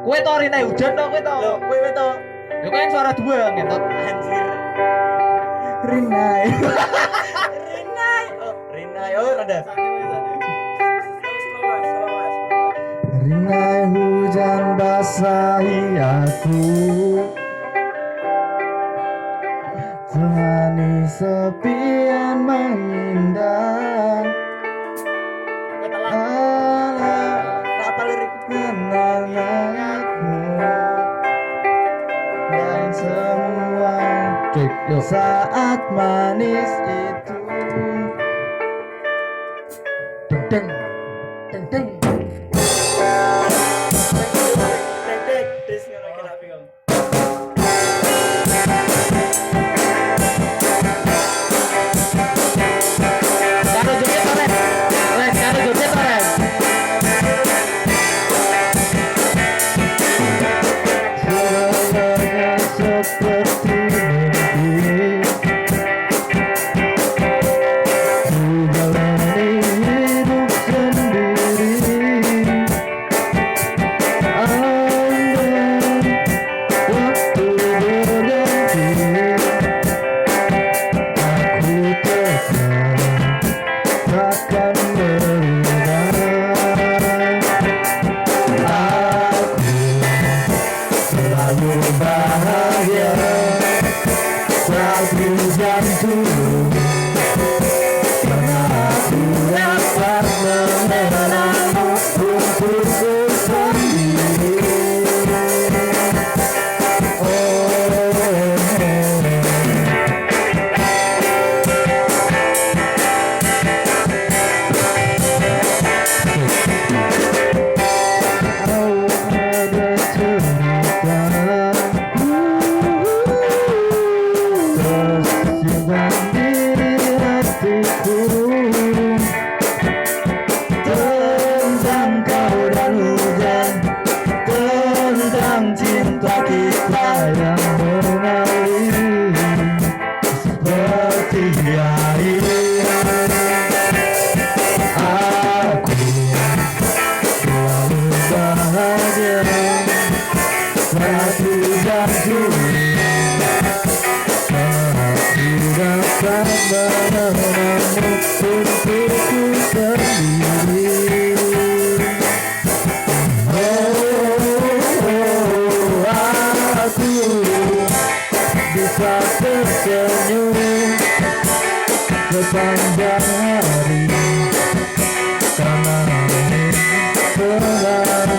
Kowe to Rina Hujan to kowe to. Loh, kowe to. Yo kan suara dua ngentot. Anjir. Rinai. Rinai. Oh, Rinai. Oh, rada. Rinai hujan basahi aku, temani sepian mengindah. Apa lirik? Kenanganmu dan semua saat manis itu. Deng deng deng deng. Tek dis ngono iki tak bingung. Karo joget to Ren. Ren karo joget to Ren. Segalanya seperti mimpi, ku jalani hidup sendiri. Andai waktu berganti, aku takkan berubah. Aku selalu bahagia saat hujan turun, karena aku dapat mengenangmu untukku sendiri. Oh, ada cerita tersimpan di hatiku tentang kau dan hujan, tentang cinta kita yang mengalir seperti air. Aku selalu bahagia saat hujan turun, aku dapat mengenangmu untukku sendiri. Oh, aku bisa tersenyum sepanjang hari karena telah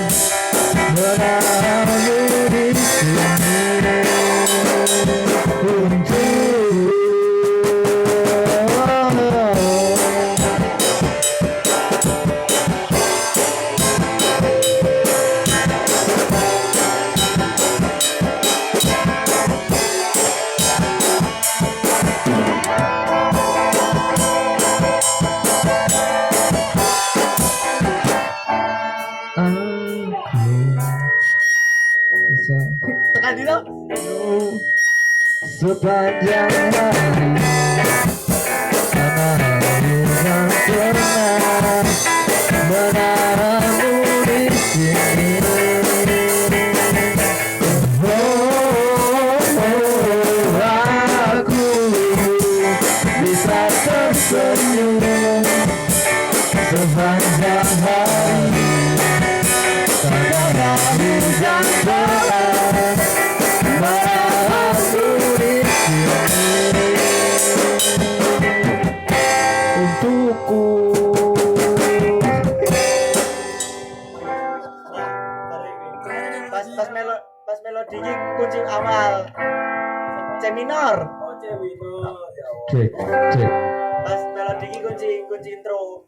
menahanmu di sini untuk aku bisa Tekan dino. sepanjang hari karena yang pernah menahanmu di sini. Oh, aku bisa tersenyum sepanjang hari karena hujan deras menahanmu di sini untukku. Pas melodi iki kunci awal. C minor. Oh, cewek itu. Cek cek. Pas melodi iki kunci intro.